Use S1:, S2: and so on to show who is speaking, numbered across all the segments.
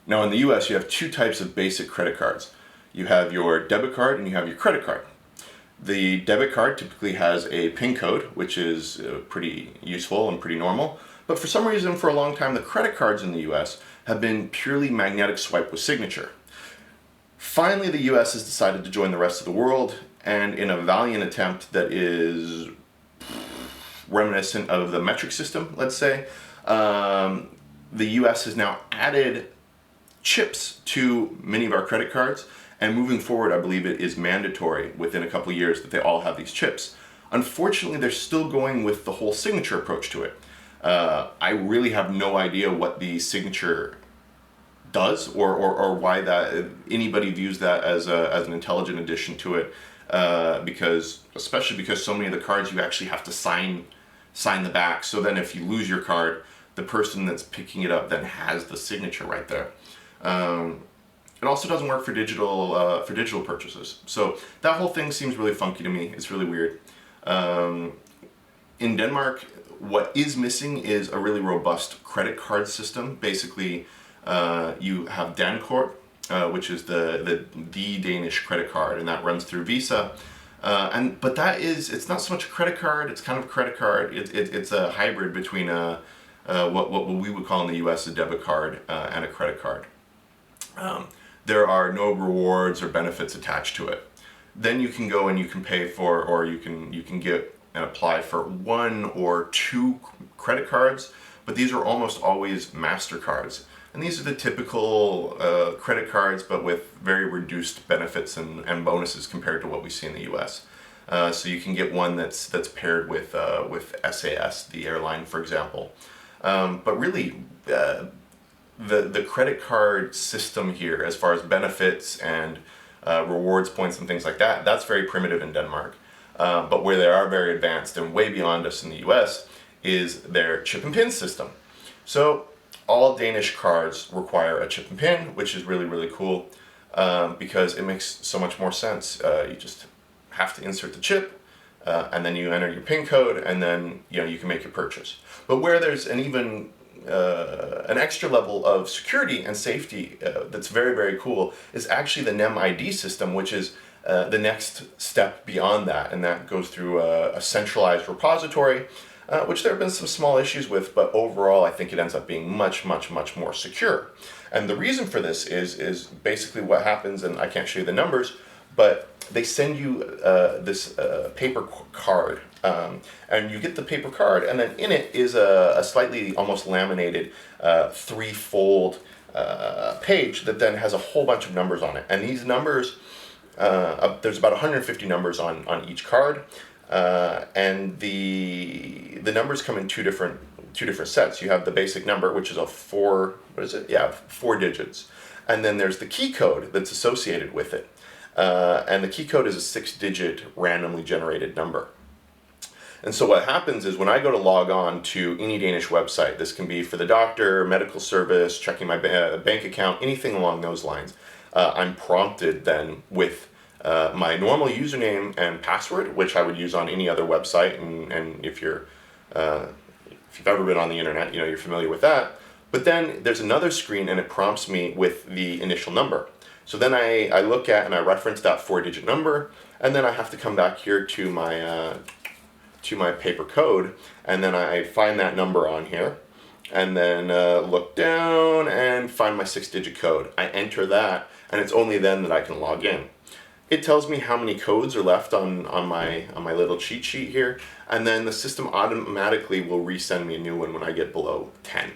S1: Now in the US, you have two types of basic credit cards. You have your debit card and you have your credit card. The debit card typically has a PIN code, which is pretty useful and pretty normal. But for some reason, for a long time, the credit cards in the US have been purely magnetic swipe with signature. Finally, the US has decided to join the rest of the world, and in a valiant attempt that is reminiscent of the metric system, let's say, the US has now added chips to many of our credit cards, and moving forward, I believe it is mandatory within a couple of years that they all have these chips. Unfortunately, they're still going with the whole signature approach to it. I really have no idea what the signature does or why that anybody views that as an intelligent addition to it, especially because so many of the cards you actually have to sign the back. So then if you lose your card, the person that's picking it up then has the signature right there. It also doesn't work for digital purchases. So that whole thing seems really funky to me. It's really weird. In Denmark, what is missing is a really robust credit card system. Basically, you have Dankort, which is the Danish credit card, and that runs through Visa. But it's not so much a credit card. It's kind of a credit card. It's a hybrid between what we would call in the U.S. a debit card and a credit card. There are no rewards or benefits attached to it. Then you can go and you can pay for, or you can get and apply for one or two credit cards, but these are almost always MasterCards. And these are the typical credit cards, but with very reduced benefits and bonuses compared to what we see in the US. So you can get one that's paired with SAS, the airline, for example. But really, the credit card system here, as far as benefits and rewards points and things like that, that's very primitive in Denmark. But where they are very advanced and way beyond us in the US is their chip and pin system. So all Danish cards require a chip and pin, which is really, really cool because it makes so much more sense. You just have to insert the chip and then you enter your PIN code, and then you can make your purchase. But where there's an extra level of security and safety that's very, very cool is actually the Nem ID system, which is the next step beyond that, and that goes through a centralized repository, which there have been some small issues with, but overall I think it ends up being much, much, much more secure. And the reason for this is basically what happens, and I can't show you the numbers, but they send you this paper card, and you get the paper card, and then in it is a slightly almost laminated three-fold page that then has a whole bunch of numbers on it. And these numbers, there's about 150 numbers on each card, and the numbers come in two different sets. You have the basic number, which is a four digits, and then there's the key code that's associated with it. And the key code is a 6-digit randomly generated number. And so what happens is when I go to log on to any Danish website, this can be for the doctor, medical service, checking my bank account, anything along those lines, I'm prompted then with my normal username and password, which I would use on any other website. And if you've ever been on the internet, you're familiar with that. But then there's another screen and it prompts me with the initial number. So then I look at and I reference that 4-digit number, and then I have to come back here to my paper code, and then I find that number on here, and then look down and find my 6-digit code. I enter that, and it's only then that I can log in. It tells me how many codes are left on my little cheat sheet here, and then the system automatically will resend me a new one when I get below 10.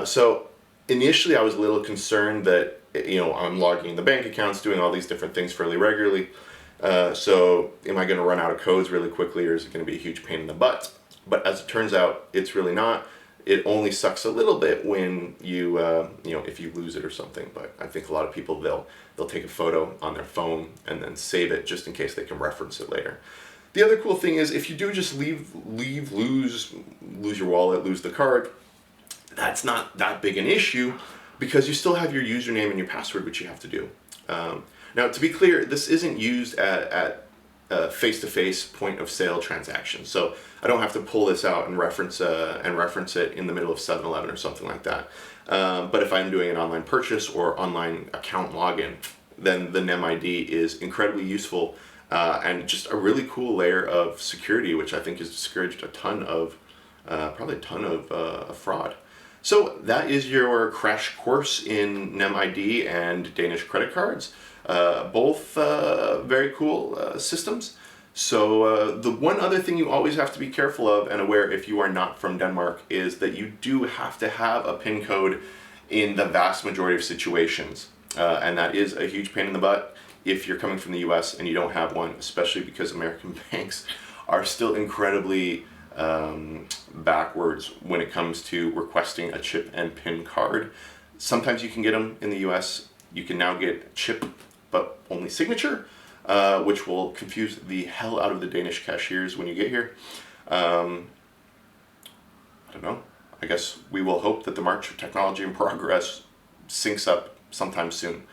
S1: So initially I was a little concerned that I'm logging the bank accounts, doing all these different things fairly regularly. So am I going to run out of codes really quickly, or is it going to be a huge pain in the butt? But as it turns out, it's really not. It only sucks a little bit when if you lose it or something. But I think a lot of people, they'll take a photo on their phone and then save it just in case they can reference it later. The other cool thing is if you do just lose your wallet, lose the card, that's not that big an issue because you still have your username and your password, which you have to do. Now, to be clear, this isn't used at face-to-face point of sale transaction. So I don't have to pull this out and reference it in the middle of 7-Eleven or something like that. But if I'm doing an online purchase or online account login, then the Nem ID is incredibly useful and just a really cool layer of security, which I think has discouraged probably a ton of fraud. So that is your crash course in Nem ID and Danish credit cards. Both very cool systems. So the one other thing you always have to be careful of and aware if you are not from Denmark is that you do have to have a PIN code in the vast majority of situations. And that is a huge pain in the butt if you're coming from the US and you don't have one, especially because American banks are still incredibly backwards when it comes to requesting a chip and PIN card. Sometimes you can get them in the US. You can now get chip but only signature, which will confuse the hell out of the Danish cashiers when you get here. I don't know. I guess we will hope that the march of technology and progress syncs up sometime soon.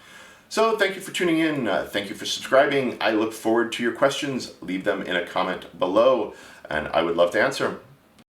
S1: So thank you for tuning in. Thank you for subscribing. I look forward to your questions. Leave them in a comment below, and I would love to answer them.